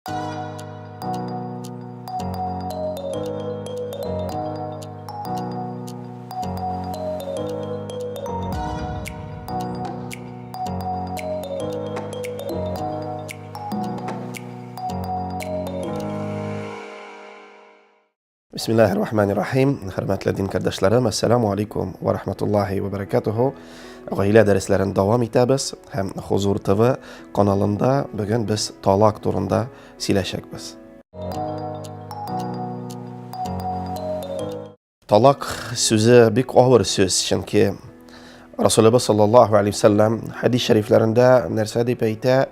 Bismillahirrahmanirrahim. Hörmətli din qardaşlarım, assalamu alaykum və rahmetullahi və barakatuhu. Ailə dərslərini davam etəbiz. Həm Huzur TV kanalında bugün biz talaq turunda siləşəkbiz. Talaq sözü bik ağır söz, çünki Rasulullah sallallahu aleyhi ve sellem hadis şəriflərində нәрсә дип әйтә,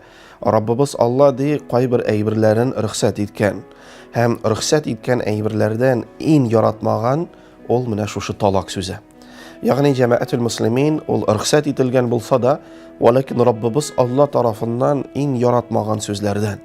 Rabbimiz Allah di qay bir əybirlərin rüxsət etkən. Həm rüxsət etkən əybirlərdən en yaratmağan ol mənə şuшы talaq sözü. Yəni cəmaətül müslimin ol rüxsət etilgən bulsa da, lakin Rabbimiz Allah tarafından en yaratmağan sözlərdən.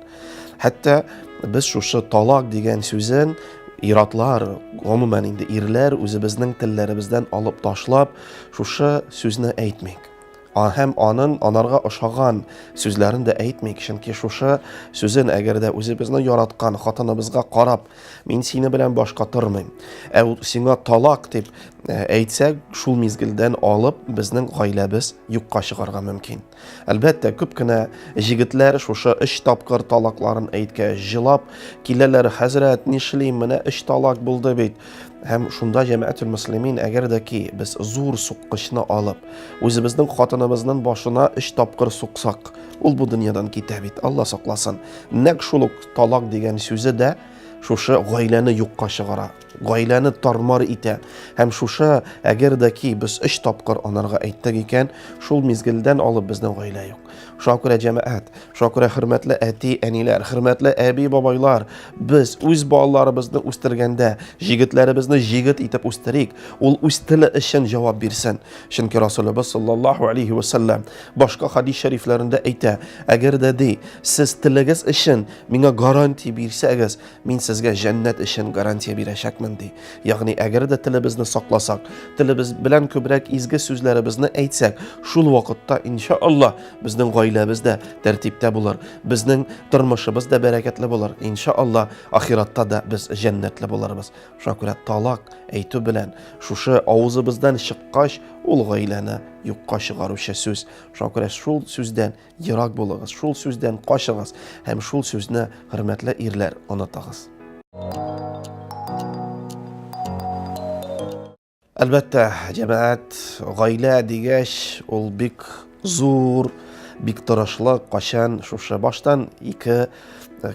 Hətta biz şuшы talaq digən sözün iratlar, umumən indi irlər özü bizning tillərimizdən alıb taşlab şuшы sözünü əйтмек. Həm anarga ошаган sözlərini də әйтмек, çünki şuшы sözün əgər də özü bizni yaratqan xatınımızga qarab, min seni bilən başqa tırmayım, sina talaq deb әйтсәк, şul mizgildən alıb bizning gailəbiz yuqqa шығarga mümkün. Əlbəttə, köp kенә jigitlər şuшы 3 tapqır talaqların әйткә jilab, killər Həzrət nişliyim, mənə 3 talaq buldu bit. Həm şunda cəmaətül müslimin əgər də ki, biz zor suqqışını alıb, özümüzün xatınımızın başına 3 tapqır suqsaq, ol bu dünyadan kitə bit, Allah saqlasın. Nək şuluq talaq digən sözü də şuшы gailəni yuqqa шығара, gailəni tarmar itə. Həm şuшы əgər də ki, biz 3 tapqır anarga әйттік ikən, şul mizgildən alıb bizdən gailə yox. Şakirə cəmaət, şakirə hürmətli əti, ənilər, hürmətli əbi babaylar, biz öz balalarımızı üstürgəndə, jigitlərimizni jigit itib üstürik, ol üstülə işin cavab versin. Çünki Rasulullah sallallahu aleyhi ve sellem başqa hadis şəriflərində əйтә, əgər də de, siz tiligiz işin mənə garanti birsəgiz, min sizə cənnət işin garantiya birəşəkmin de. Yəni, əgər də tilimizni saqlasaq, tilimiz bilən köbrək izgi sözlərimizni əйtsək, şul vaqtda inşallah bizdən ailəmizdə tərtibdə bulur, bizning turmuşumuz da bərəkətli bulur. İnşallah axiratda da biz cənnətli bularız. Şuna görə talaq әйтү bilən şuшы ağzımızdan çıqqaş ol gailəni yuqqa çıxarışı söz. Şuna görə şul sözdən yıraq bulağız, şul sözdən qaşığız, həm şul sözünü hörmətli irlər unutağız. Əlbəttə, cəmaət, gailə digəş ol bik zor, bik tırışlıq, qaşan, şuшы baştan iki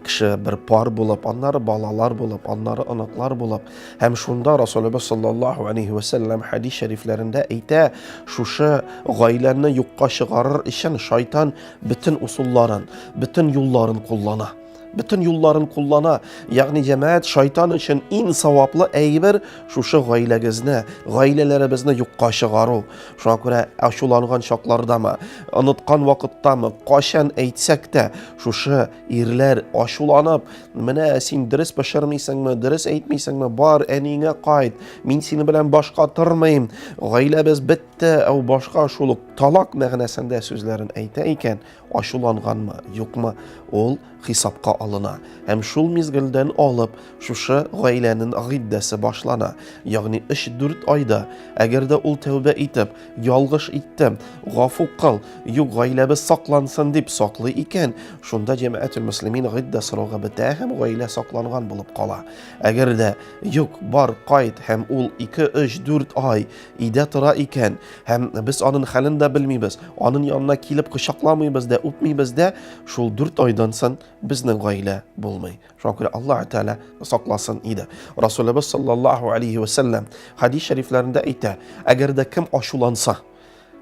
kişi bir par bulup, onları balalar bulup, onları anıqlar bulup, həm şunda Rasulullah sallallahu aleyhi ve sellem hadis şəriflərində əйтә, şuшы gailəni yuqqa çıxarır işin şeytan bütün usulların, bütün yolların kullana. Bütün yolların kullana, yani cemaat şeytan için en savaplı əybir şuşı gailəgizni, gailələrimizni yuqqa çıxarı. Şuna görə aşulanğan şaqlardamı, unutqan vaqtdamı, qaşan əйtsək də şuşı irlər aşulanıb, mənə sen dürüst başarmıysanmı, dürüst əйтmiysanmı, bar əningə qayıt, min seni bilən başqa tırmayım, gailəbiz bitdi, başqa aşuluq, talaq məğnəsində sözlərin əйтə ikən, aşulanğanmı, yoxmu, ol hesabqa alına. Həm şul mizgildən alıb, şuşı gailənin giddəsi başlana. Yəni 3-4 ayda, əgər də ol tövbə etib, yalğış etdim, qafu qıl, yox gailəbi saqlansın deyib saqlı ikən, şunda cəmaətül müslimin giddə sırağı bitə, həm gailə saqlanğan bulub qala. Əgər də yox, bar qayıt, həm ol 2-3-4 ay idə tıra ikən, həm biz onun xəlini də bilməyimiz, onun yanına kilib qışaqlamayımız da, öpməyimiz də, şul 4 aydansın, bizning gailə bulmay. Şuna görə Allah Teala saqlasın idi. Rasulullah sallallahu aleyhi ve sellem hadis şəriflərində əйтә, əgər də kim aşulansa,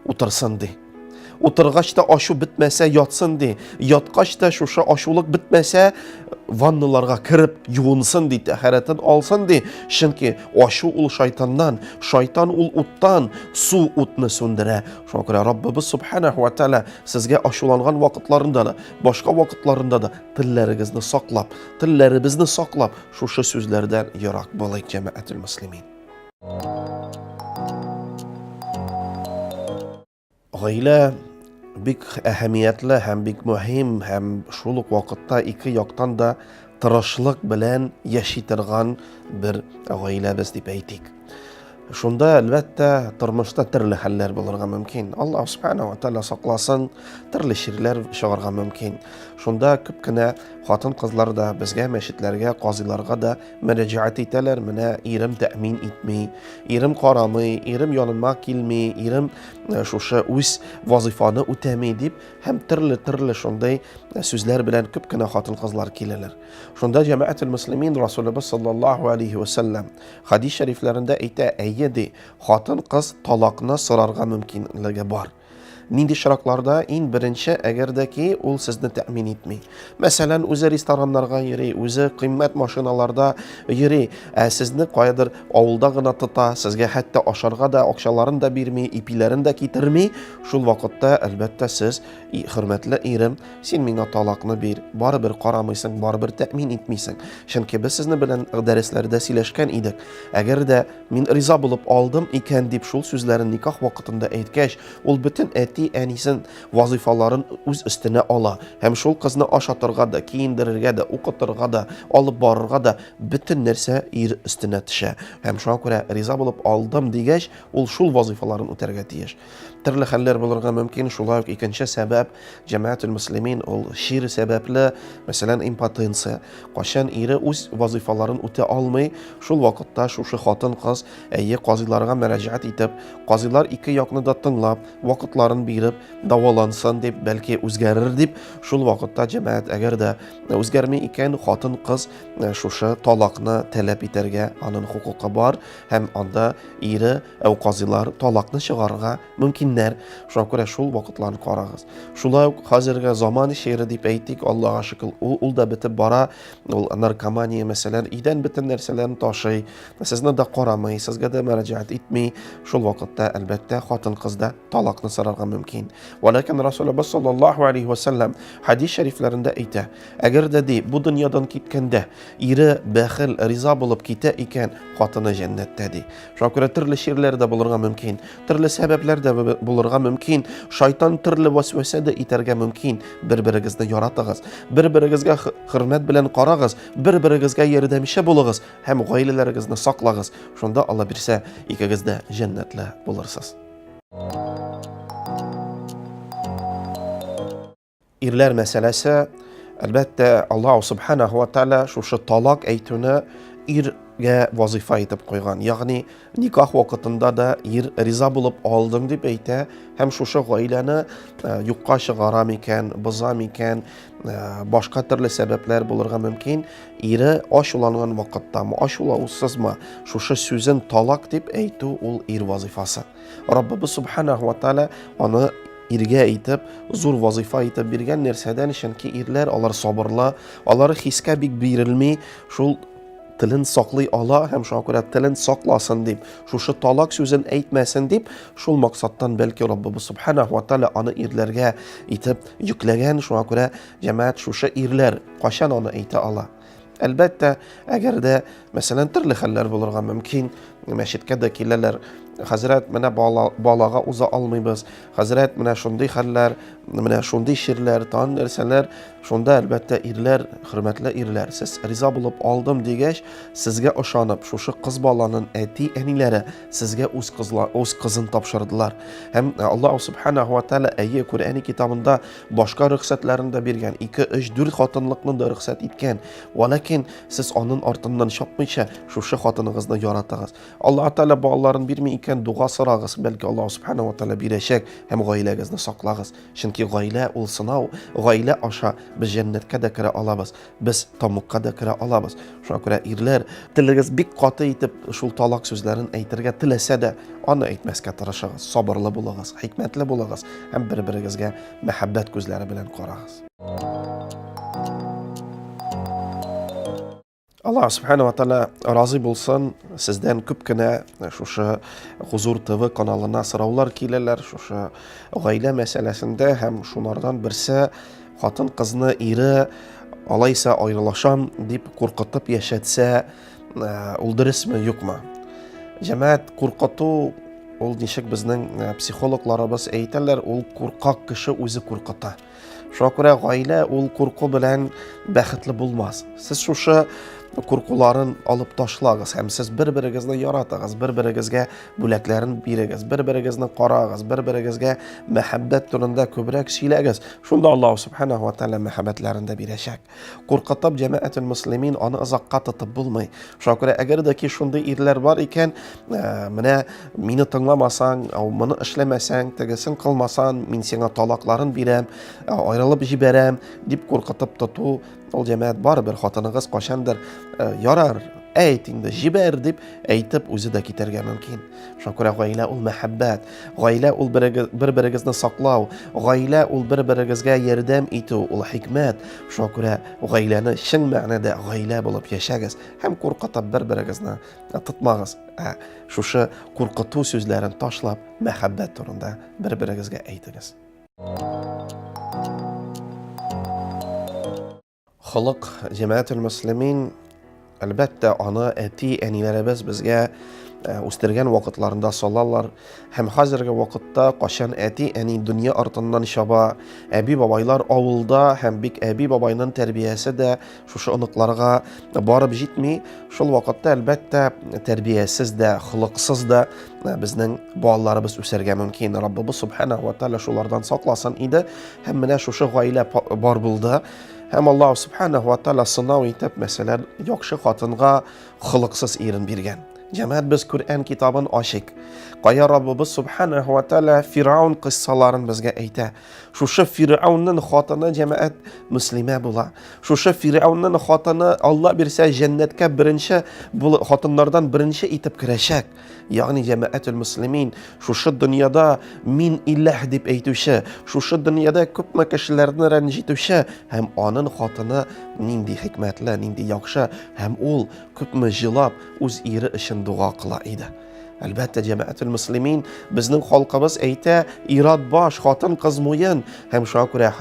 otursın de. Oturğaçda aşı bitməsə yatsın de. Yatqaçda şuşa aşulıq bitməsə vannalarga kirib yuvinsın de, təharətən alsın de. Çünki aşı ol şeytandan, şeytan ol utdan, su utni söndürə. Şuna görə Rabbimiz subhanahu wa ta'ala sizə aşulanğan vaqtlarında da, başqa vaqtlarında da tillərinizni saqlab, tillərimizni saqlab, şuşa sözlərdən yıraq bolaq cəmaətül müslimin. Gailə бик әһәмиятле һәм бик мөһим һәм шул ук вакытта ике яктан да тырышлык белән яши торган бер гаиләбез дип әйтик. Шунда әлбәттә тормышта төрле хәлләр булырга мөмкин. Аллаһ субханаһу ва тааля сакласын, төрле ширләр чыгарга мөмкин. Шунда күп кенә хатын-кызлар да безгә, мәчетләргә, казыйларга да мөрәҗәгать итәләр. Менә ирем тәэмин итми, ирем карамый, ирем яныма килми, ирем шушы үз вазифаны үтәми дип, һәм төрле шундай сүзләр белән күп кенә хатын-кызлар киләләр. Шунда җәмәгатьул муслимин Расулыбыз саллаллаһу алейхи ва саллям хадис шәрифләрендә әйтә, әйе хатын-кыз талакны сорарга мөмкинлеге бар. Нинди шаракларда? Иң беренче, әгәрдә ки ул сезне тәэмин итми. Мәсәлән, үзе рестораннарга йөри, үзе кыйммәт машиналарда йөри, сезне каядыр авылда гына тота, сезгә хәтта ашарга да акчаларын да бирми, ипиләрен дә китерми. Шул вакытта әлбәттә сез, хөрмәтле ирем, син миңа талакны бир, барыбер карамыйсың, барыбер тәэмин итмисең. Чөнки без сезне белән дәресләрдә сөйләшкән идек. Әгәр дә мин риза булып алдым икән дип шул сүзләрен никах вакытында әйткәч, ул бөтен әнисен вазифаларын үз өстенә ала. Һәм шул кызны ашатырга да, киендерергә дә, укытырга да, алып барырга да бөтен нәрсә ир өстенә төшә. Һәм шуңа күрә риза булып алдым дигәч, ул шул вазифаларын үтәргә тиеш. Төрле хәлләр булырга мөмкин. Шулай ук икенче сәбәп җәмәгатьул муслимин ул шир сәбәпле, мәсәлән, импотенция. Кашан ире үз вазифаларын үтә алмый, шул вакытта шушы хатын-кыз казыйларга мөрәҗәгать итеп, казыйлар ике якны да тыңлап, вакытларын биреп, давалансын дип, бәлки үзгәрер дип, шул вакытта җәмәгать әгәр дә үзгәрми икән, хатын-кыз шушы талакны таләп итәргә аның хукукы бар, һәм анда ире казыйлар талакны чыгарырга мөмкин. Шуңа күрә шул вакытларны карагыз. Шулай ук хәзергә заман шире дип әйтик, Аллаһка шөкер, ул да бетеп бара. Ул наркомания мәсәлән, идән бөтен нәрсәләрне ташый, сезне дә карамый, сезгә дә мөрәҗәгать итми. Шул вакытта әлбәттә хатын-кыз да талакны сорарга мөмкин. Валакин Расулыбыз саллаллаһу алейхи ва саллям хадис шәрифләрендә әйтә, әгәр дә бу дөньядан киткәндә ире бәхил, риза булып китә икән, хатыны җәннәттә ди. Шуңа күрә төрле ширләр дә булырга мөмкин, төрле сәбәпләр дә булырга мөмкин. Шайтан төрле васвәсә дә итәргә мөмкин. Бер-берегезне яратыгыз, бер-берегезгә хөрмәт белән карагыз, бер-берегезгә ярдәмче булыгыз һәм гаиләләрегезне саклагыз. Шунда Алла бирсә, икегез дә җәннәтле булырсыз. Ирләр мәсьәләсе, әлбәттә, Аллаһ субханаһу ва тааля шушы талак әйтүне иргә вазифа итеп куйган. Ягъни никах вакытында да ир риза булып алдым дип әйтә, һәм шушы гаиләне юкка чыгара микән, боза микән, башка төрле сәбәпләр булырга мөмкин. Ире ачуланган вакытта, ачулаусызмы, шушы сүзен талак дип әйтү ул ир вазифасы. Раббыбыз субханаһу ва тааля аны иргә итеп, зур вазифа итеп биргән нәрсәдән, чөнки ирләр алар сабырлы, алар хискә бик бирелми, шул телен саклый ала һәм шуңа күрә телен сакласын дип, шушы талак сүзен әйтмәсен дип, шул максаттан бәлки Раббыбыз субханаһу ва тааля аны ирләргә итеп йөкләгән. Шуңа күрә җәмәгать шушы ирләр кашан аны әйтә ала. Әлбәттә, әгәр дә мәсәлән төрле хәлләр булырга мөмкин, мәчеткә дә киләләр, хәзрәт, менә балага уза алмыйбыз, хәзрәт, менә шундый хәлләр, менә шундый ширләр, тан нәрсәләр. Шунда әлбәттә ирләр, хөрмәтле ирләр, сез риза булып алдым дигәч, сезгә ышанып, шушы кыз баланың әти-әниләре сезгә үз кызын тапшырдылар. Һәм Аллаһ субханаһу ва тааля Куръан китабында башка рөхсәтләрен дә биргән, 2, 3, 4 хатынлыкны да рөхсәт иткән. Валакин сез аның артыннан чапмыйча шушы хатыныгызны яратыгыз. Аллаһ тааля балаларын бирми икән, дуга сорагыз, бәлки Аллаһ субханаһу ва тааля бирәчәк, һәм гаиләгезне саклагыз. Чөнки гаилә ул сынау, гаилә аша biz җәннәткә дә керә алабыз, biz тамукка да керә алабыз. Шуңа күрә ирләр, телегез бик каты итеп шул талак сүзләрен әйтергә теләсә дә, аны әйтмәскә тырышыгыз, сабырлы булыгыз, хикмәтле булыгыз һәм бер-берегезгә мәхәббәт күзләре белән карагыз. Аллаһ субханаһу ва тааля разый булсын, сездән күп кенә шушы Хузур ТВ каналына сораулар киләләр, шушы гаилә мәсьәләсендә, һәм шулардан берсе хатын-кызны ире алайса аерылышам дип куркытып яшәтсә, ул дөресме, юкмы? Җәмәгать, куркыту ул ничек безнең психологларыбыз әйтәләр, ул куркак кеше үзе куркыта. Шуңа күрә гаилә ул курку белән бәхетле булмас. Сез шушы куркуларын алып ташлагыз һәм сез бер-берегезне яратыгыз, бер-берегезгә бүләкләрен бирегез, бер-берегезне карагыз, бер-берегезгә мәхәббәт турында күбрәк сөйләгез. Шунда Аллаһ субханаһу ва тааля мәхәббәтләрен дә бирәчәк. Куркытып җәмәгатьул муслимин аны озакка тотып булмый. Шуңа күрә әгәр дә ки шундый ирләр бар икән, менә мине тыңламасаң, моны эшләмәсәң, тегесен кылмасаң, мин сиңа талакларын бирәм, аерылып җибәрәм дип куркытып тоту, ул җәмәгать барыбер хатыныгыз кашандыр ярар, әйт инде, җибәр дип әйтеп үзе дә китәргә мөмкин. Шуңа күрә гаилә ул мәхәббәт, гаилә ул бер-берегезне саклау, гаилә ул бер-берегезгә ярдәм итү, ул хикмәт. Шуңа күрә гаиләне чын мәгънәдә гаилә булып яшәгез һәм куркытып бер-берегезне тотмагыз. Шушы куркыту сүзләрен ташлап, мәхәббәт турында бер-берегезгә әйтегез. Халык җәмәгатьул муслимин әлбәттә аны әти-әниләребез безгә үстергән вакытларында салалар һәм хәзерге вакытта кашан әти-әни дөнья артыннан чаба, әби-бабайлар авылда һәм бик әби-бабайның тәрбиясе дә шушы оныкларга барып җитми, шул вакытта әлбәттә тәрбиясез дә, холыксыз да безнең балаларыбыз үсәргә мөмкин. Раббыбыз субханаһу ва тааля шулардан сакласын иде һәм менә шушы гаилә бар булды. Һәм Аллаһ субханаһу ва тааля сынау итеп, мәсәлән, яхшы хатынга холыксыз ирен биргән. Җәмәгать без Куръан китабын ачык. Кая Раббыбыз субханаһу ва тааля Фиръаун кыссаларын безгә әйтә. Шушы Фиръаунның хатыны җәмәгать муслимә була. Шушы Фиръаунның хатыны Алла бирсә җәннәткә беренче хатыннардан беренче итеп керәчәк. Ягъни җәмәгатьул муслимин шушы дөньяда мин илаһ дип әйтүче, шушы дөньяда күпме кешеләрне рәнҗитүче һәм аның хатыны нинди хикмәтле, нинди яхшы һәм ул күпме җылап үз ире өчен дуга кыла иде. Әлбәттә җәмәгатьул муслимин безнең халкыбыз әйтә, ират баш, хатын кыз муен. Һәм шуңа күрә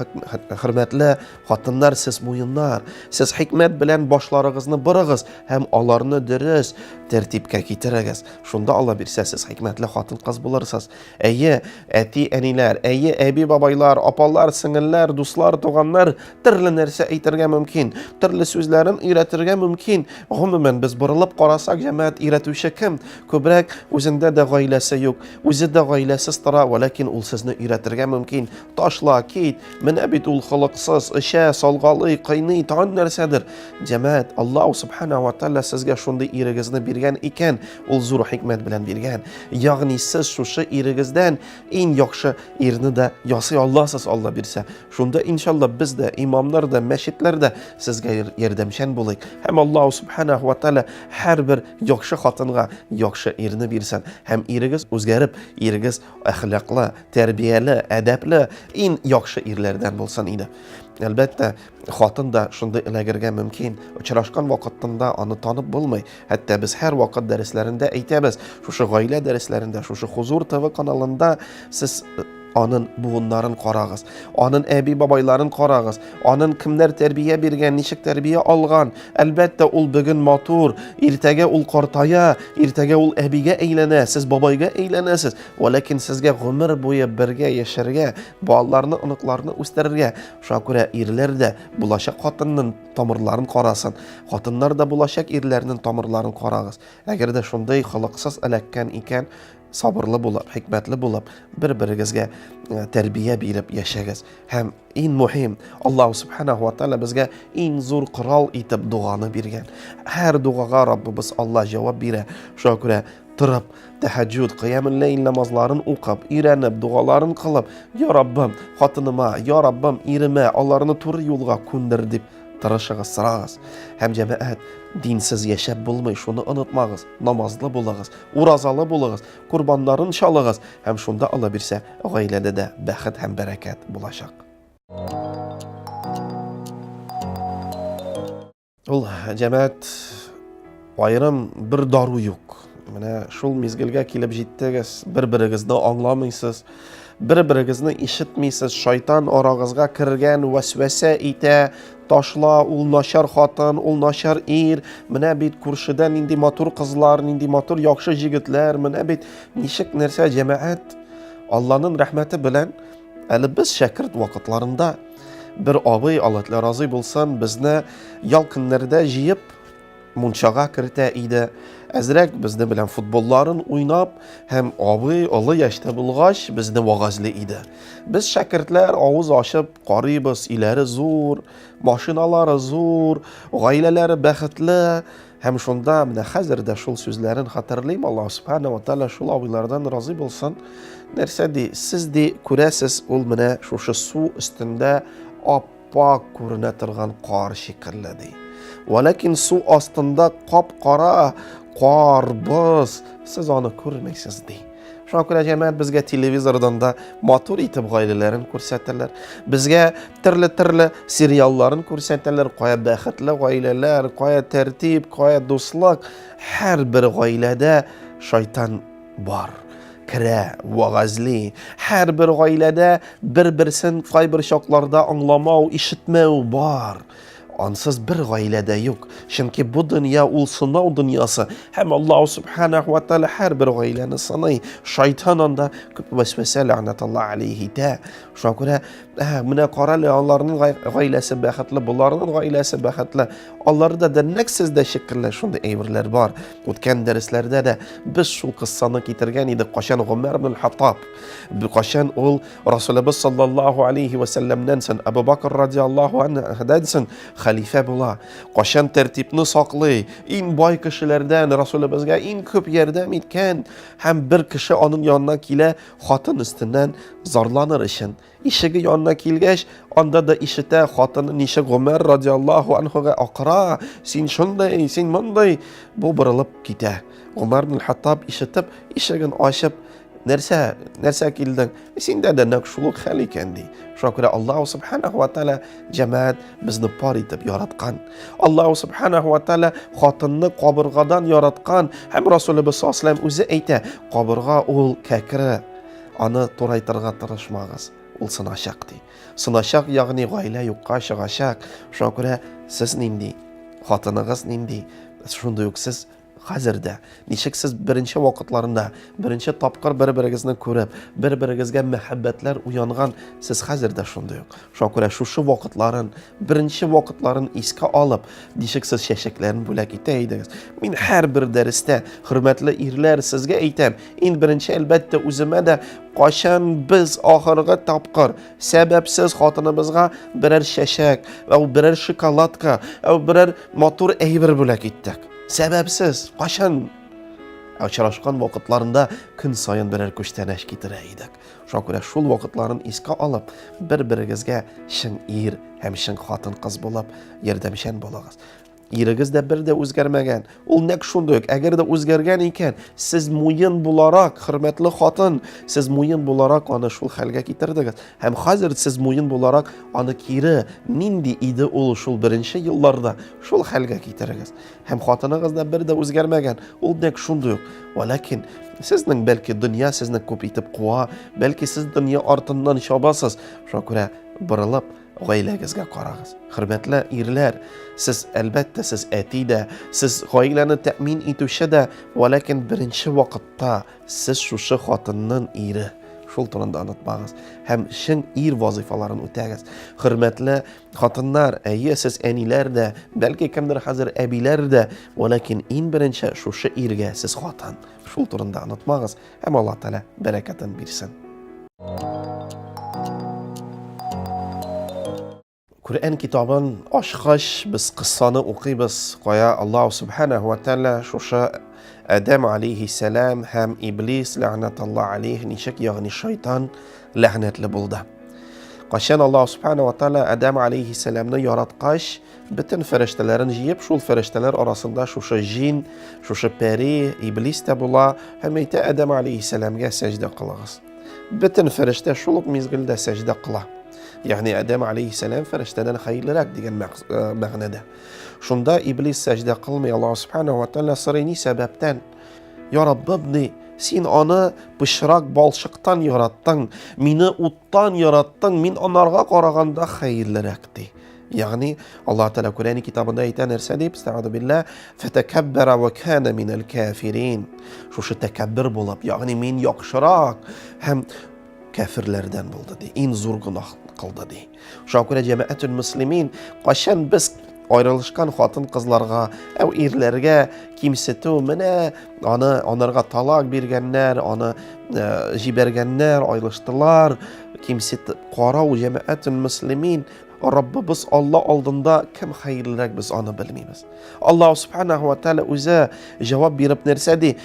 хөрмәтле хатыннар, сез муеннар, сез хикмәт белән башларыгызны борыгыз һәм аларны дөрес тәртипкә китерегез. Шунда Алла бирсә, сез хикмәтле хатын кыз булырсыз. Әйе, әти-әниләр, әйе, әби-бабайлар, апалар, сеңелләр, дуслар, туганнар төрле нәрсә әйтергә мөмкин, төрле сүзләрен өйрәтергә мөмкин. Гомумән без борылып карасак, җәмәгать өйрәтүче кем? Күбрәк үзендә дә гаиләсе юк, үзе дә гаиләсез тора, ләкин ул сезне өйрәтергә мөмкин. Ташла, кит, менә бит ул холыксыз, эчә, салгалый, кыйный, тагын нәрсәдер. Җәмәгать, Аллаһ субханаһу ва тааля сезгә шундый ирегезне биргән икән, ул зур хикмәт белән биргән. Ягъни сез шушы ирегездән иң яхшы ирне дә ясый аласыз, Алла бирсә. Шунда иншалла без дә, имамнар да, мәчетләр дә сезгә ярдәмчән булыйк. Һәм Аллаһ субханаһу ва тааля һәрбер яхшы хатынга яхшы ирне бирсен. Һәм ирегез үзгәреп, ирегез әхлаклы, тәрбияле, әдәпле, иң яхшы ирләрдән булсын иде. Әлбәттә, хатын да шундай эләгергә мөмкин. Очрашкан вакытында аны танып булмый. Хәтта без һәр вакыт дәресләрендә әйтәбез, шушы гаилә дәресләрендә, шушы Хузур ТВ каналында сез аның буыннарын карагыз, аның әби-бабайларын карагыз, аның кемнәр тәрбия биргән, ничек тәрбия алган. Әлбәттә, ул бүген матур, иртәгә ул картая, иртәгә ул әбигә әйләнә, сез бабайга әйләнәсез. Ләкин сезгә гомер буе бергә яшәргә, балаларны, оныкларны үстерергә. Шуңа күрә ирләр дә булачак хатынның тамырларын карасын, хатыннар да булачак ирләрнең тамырларын карагыз. Әгәр дә шундай холыксыз эләккән икән, sabırlı булып, хикмәтле булып, бер-берегезгә тәрбия биреп яшәгез. Һәм иң мөһим, Аллаһ субханаһу ва тааля безгә иң зур корал итеп дуганы биргән. Һәр дугага Раббыбыз Алла җавап бирә. Шуңа күрә торып, тәһәҗҗүд, кыямул ләйл намазларын укып, өйрәнеп, дугаларын кылып, я Раббым, хатыныма, я Раббым, иремә, аларны туры юлга күндер дип тырышыгыз, сырагыз. Һәм җәмәгать, динсез яшәп булмый, шуны онытмагыз. Намазлы булыгыз, уразалы булыгыз, курбаннарын чалыгыз. Һәм шунда Алла бирсә, гаиләдә дә бәхет һәм бәрәкәт булачак. Ул җәмәгать, айрым бер дару юк. Менә шул мизгелгә килеп җиттегез, бер-берегезне аңламыйсыз. bir-biringizni eshitmaysiz, shayton orangizga kirgan, vasvasa ita, toshla, ul nashar xotin, ul nashar er, mana bit kurshida nindi motor qizlar, nindi motor yaxshi yigitlar, mana bit nishik narsa jamoat. Allohning rahmati bilan ali biz shakird vaqtlarında bir abi Allah razı bo'lsin bizni yol kunlarda jiyib munchaga kirita edi. Azrak bizni bilan futbollarni o'ynab, ham abi Allah yoshda bo'lg'ach bizni va'g'azli edi. Biz shakirdlar og'iz ochib qoriymiz, ilari zo'r, mashinalari zo'r, oilalari baxtli. Hem shunda mana hozirda shul so'zlarini xatirlayman. Alloh subhanahu va taolo shul abilardan rozi bo'lsin. Narsadi sizdi ko'rasiz, ul mana shu suv ustida oppoq ko'rina turgan qor shekilladi. Lekin suv ostida qop-qora qor biz, siz uni ko'rmaysiz dey. Shuna ko'ra jamoat bizga televizordan da motor itib g'oyalarini ko'rsatadilar. Bizga turli seriallarni ko'rsatadilar. Qo'ya baxtli g'oylalar, qo'ya tartib, qo'ya do'stlik. Har bir g'oylada shayton bor. Kira, va'g'azli. Har bir g'oylada bir-birsin qo'y bir shoqlarda anglamau, eshitmau bor. Ansız bir gailede yok. Çünkü bu dünya ul sınav dünyası. Hem Allah subhanahu wa ta'ala her bir gaileni sınay. Şeytanın da vesvese lanetullah aleyhi de. Şuna göre mına qaralı onların gailesi baxtli, bunların gailesi baxtli. Onları da deneksiz de şekilde şunda evirler var. O'tgan derslerde de biz şu kıssani getirgen idik. Qaşan Ömer ibn Hattab. Qaşan ol Resulullah sallallahu aleyhi ve sellem'den sen Ebu Bakr radiyallahu anh'dan sen xalifa bo'la, qachon tartibni saqlay, eng boy kishilardan Rasululloh bizga eng ko'p yordam etgan, ham bir kishi onun yoniga kela xotin ustidan zorlanar ishin. Eshigi yoniga kelgach, onda da ishita xotini Nishig Umar radhiyallohu anhuga aqra, sen shunday, sen bunday, bu burilib keta. Umar ibn Hattab ishitib, eshigini ochib, narsa kelding, senda da naqshuluk hal ekan dey. Shuna ko'ra Alloh subhanahu va taolo jamoat bizni por etib yaratgan. Alloh subhanahu va taolo xotinni qabirg'adan yaratgan. Ham Rasululloh sollallohu alayhi vasallam o'zi ayta, qabirg'a ul kakri, ani to'raytirga tirishmag'iz. Ul sinashaq dey. Sinashaq ya'ni g'oyla yo'qqa shig'ashaq. Shuna ko'ra siz nindi, xotiningiz nindi, shunday siz hozirda nechik siz birinchi vaqtlarında, birinchi topqir bir-biringizni ko'rib, bir-biringizga muhabbatlar uyangan siz hozirda shunday yo'q. Shuna ko'ra shu vaqtlarin, birinchi vaqtlarin esga olib, nechik siz shashaklarni bo'lak etaydiz. Men har bir darsda hurmatli erlar sizga aytam, eng birinchi albatta o'zimga da qachon biz oxirgi topqir sababsiz xotinimizga biror shashak va biror shokoladka va biror motor ayvir bo'lak etdik. Sebepsiz, qachon uchrashgan vaqtlarında kun sayin birer ko'chtanash ketiraydik. Shuna ko'ra shul vaqtlarni esga olib, bir-biringizga shin er ham shin xotin qiz bo'lib, yordamchan bo'lasiz. Erigizda bir de o'zgarmagan. Ul nek shunday, agar da o'zgargan ekan, siz mo'yin bo'laroq, hurmatli xotin, siz mo'yin bo'laroq ona shul halga ketirdingiz. Ham hozir siz mo'yin bo'laroq ona kiri nindi edi ul shul birinchi yillarda shul halga ketirdiz. Ham xotiningizda bir de o'zgarmagan. Ul nek shunday. Lekin sizning balki dunyo sizni ko'p etib qo'ya, balki siz dunyo ortidan shobasiz. Shuna ko'ra birilib g'oylangizga qarag'iz. Hurmatli erlar, siz albatta siz atida, siz g'oylani ta'min etishida, lekin birinchi vaqtda siz shu xotinning eri. Shul turanda unutmag'iz. Ham shin er vazifalarini o'tagiz. Hurmatli xotinlar, siz anilarda, balki kimdir hozir abilarda, lekin eng birinchi shu erga siz xotin. Shul turanda unutmag'iz. Ham Alloh taolo barakatini bersin. Kur'an kitabın aşkış biz qissani o'qiymiz. Qoya Alloh subhanahu va taolo shusha Adam alayhissalom ham iblis la'natulloh alayhi nishak ya'ni shayton la'natli bo'ldi. Qachon Alloh subhanahu va taolo Adam alayhissalomni yaratqach, bütün farishtalarni yiyib, shul farishtalar orasida shusha jin, shusha pari, iblis de bo'la, ham ayta Adam alayhissalomga sajda qiling'iz. Bütün farishta shul mezgilda sajda qiladi. Yani Adam aleyhisselam farishtadan xayrliroq degan ma'noda. Shunda iblis sajda qilmay Alloh subhanahu va taolo sirini sababdan: "Ya Rabbimni Син аны пычрак балчыктан яраттың, мине уттан яраттың, мин анарга караганда хәерлерәк ди. Ягъни Аллаһ Тәала Кур'ан китабында әйтә нәрсә дип, стәгъуду билlah, фатакаббара ва кана минал кафирин. Шушы тәкәббер булып, ягъни мин яхшырак һәм кафирләрдән булды ди. Иң зур гынах кылды ди. Шуңа күрә җәмәгатьтүл муслимин кашан без ayrılışkan хатын кызларга, ирләргә кимсетү, менә анарга талак биргәннәр, аны җибәргәннәр, аyrылыштылар, кимсетеп карау җәмәгатьтүл муслимин, Раббыбыз Алла алдында кем хәерлерәк, без аны белмибез. Аллаһ Субханаһу ва Тәала үзе җавап биреп нәрсә ди?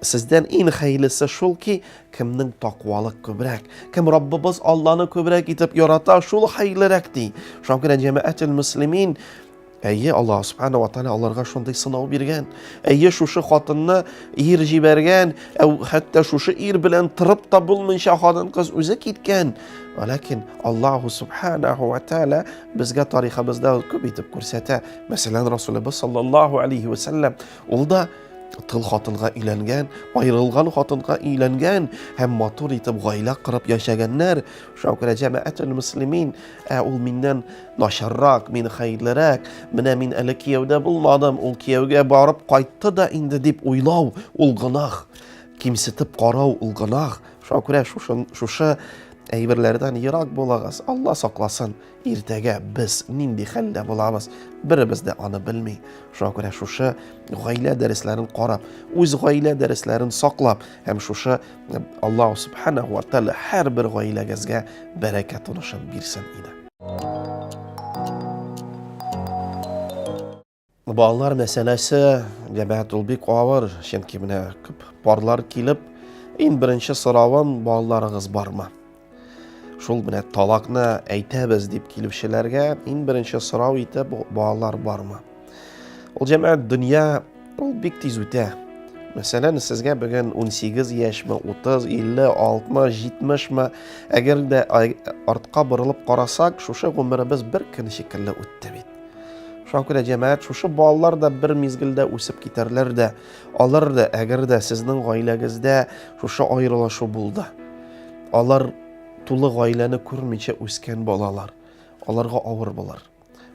Сездән иң хәерлесе шул ки, кемнең тақвалык күбрәк, кем Раббыбыз Алланы күбрәк итеп ярата, шул хәерлерәк ди. Шуңа күрә җәмәгатьтүл муслимин, Аллаһ Субханаһу ва Тәала аларга шундый сынау биргән. Шушы хатынны ир җибәргән, хәтта шушы ир белән тырып та булмыйча хатын-кыз үзе киткән. Ләкин Аллаһ Субханаһу ва Тәала безгә тарихыбызда күп итеп күрсәтә. Мәсәлән, Расулыбыз саллаллаһу алейхи ва саллям, ул да тыл хатынга өйләнгән, аерылган хатынга өйләнгән һәм матур итеп гаилә кырып яшәгәннәр. Шуңа күрә җәмәгатьтүл муслимин, ул миннән начаррак, мин хәерлерәк, менә мин әле кияүдә булмадым, ул кияүгә барып кайтты да инде дип уйлау, ул гынах, кимсетеп карау, ул гынах. Шуңа күрә шушы әйберләрдән ерак булыгыз. Алла сакласын, иртәгә без нинди хәлдә булабыз, беребез дә аны белми. Шуңа күрә шушы гаилә дәресләрен карап, үз гаилә дәресләрен саклап, һәм шушы Аллаһ Субханаһу ва Тәала һәрбер гаиләгезгә бәрәкәт унышын бирсен иде. Балалар мәсьәләсе җәмәгать ул бик авыр, чөнки менә күп парлар килеп, иң беренче соравым, балаларыгыз бармы? Шул менә талакны әйтәбез дип килүчеләргә иң беренче сорау итеп, балалар бармы? Ул җәмәгать дөнья ул бик тиз үтә. Мәсәлән, сезгә бүген 18 яшьме, 30, 50, 60, 70ме, әгәр дә артка борылып карасак, шушы гомеребез бер көн шикелле үтте бит. Шуңа күрә җәмәгать шушы балалар да бер мизгелдә үсеп китәрләр дә, алар да, әгәр дә сезнең гаиләгездә шушы аерылышу булды. Алар тулы гаиләне күрмичә үскән балалар, аларга авыр булыр.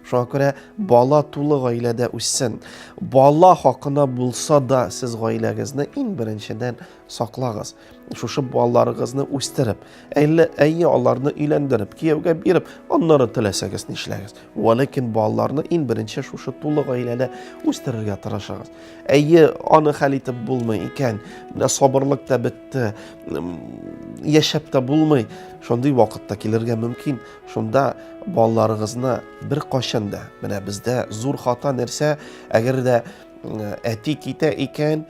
Шуңа күрә бала тулы гаиләдә үссен. Бала хакына булса да сез гаиләгезне иң беренчедән саклагыз. Шушы балаларыгызны үстереп, аларны өйләндереп, кияүгә биреп, аннары теләсәгез нишләгез. Ләкин балаларны иң беренче шушы тулы гаиләдә үстерергә тырышыгыз. Аны хәл итеп булмый икән, сабырлык та бетте, яшәп та булмый. Шундый вакытта килергә мөмкин. Шунда балаларыгызны бер кашан да, менә бездә зур хата нәрсә, әгәр дә әти китә икән,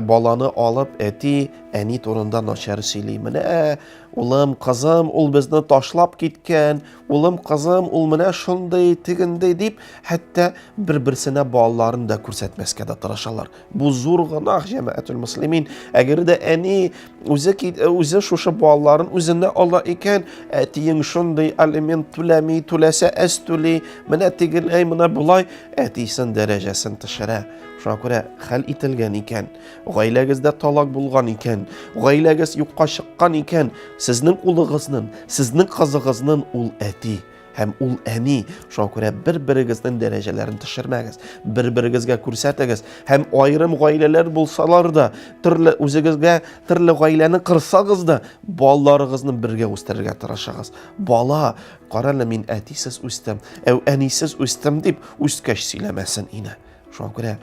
баланы алып, әти, әни турында начар сөйли. Менә улым, кызым, ул безне ташлап киткән, улым, кызым, ул менә шундый, тигендей дип, хәтта бер-берсенә балаларын да күрсәтмәскә дә тырышалар. Бу зур гынах җәмәгатьтүл муслимин. Әгәр дә әни үзе шушы балаларын үзенә ала икән, әтиең шундый алимент түләми, түләсә әз түли, менә тигеләй, менә булай, әтисен дәрәҗәсен төшерә. Шуңа күрә хәл ителгән икән, гаиләгездә талак булган икән, гаиләгез юкка чыккан икән, сезнең улыгызның, сезнең кызыгызның ул әти һәм ул әни. Шуңа күрә бер-берегезнең дәрәҗәләрен төшермәгез, бер-берегезгә күрсәтегез, һәм аерым гаиләләр булсалар да, үзегезгә төрле гаиләне кырсагыз да, балаларыгызны бергә үстерергә тырышыгыз. Бала, карале, мин әтисез үстем, әнисез үстем дип үскәч сөйләмәсен ине. Шуңа күрә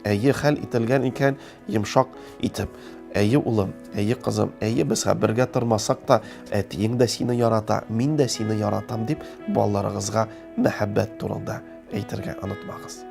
хәл ителгән икән, йомшак итеп, улым, кызым, без бергә тормасак та, әтиең дә сине ярата, мин дә сине яратам дип, балаларыгызга мәхәббәт турында әйтергә онытмагыз.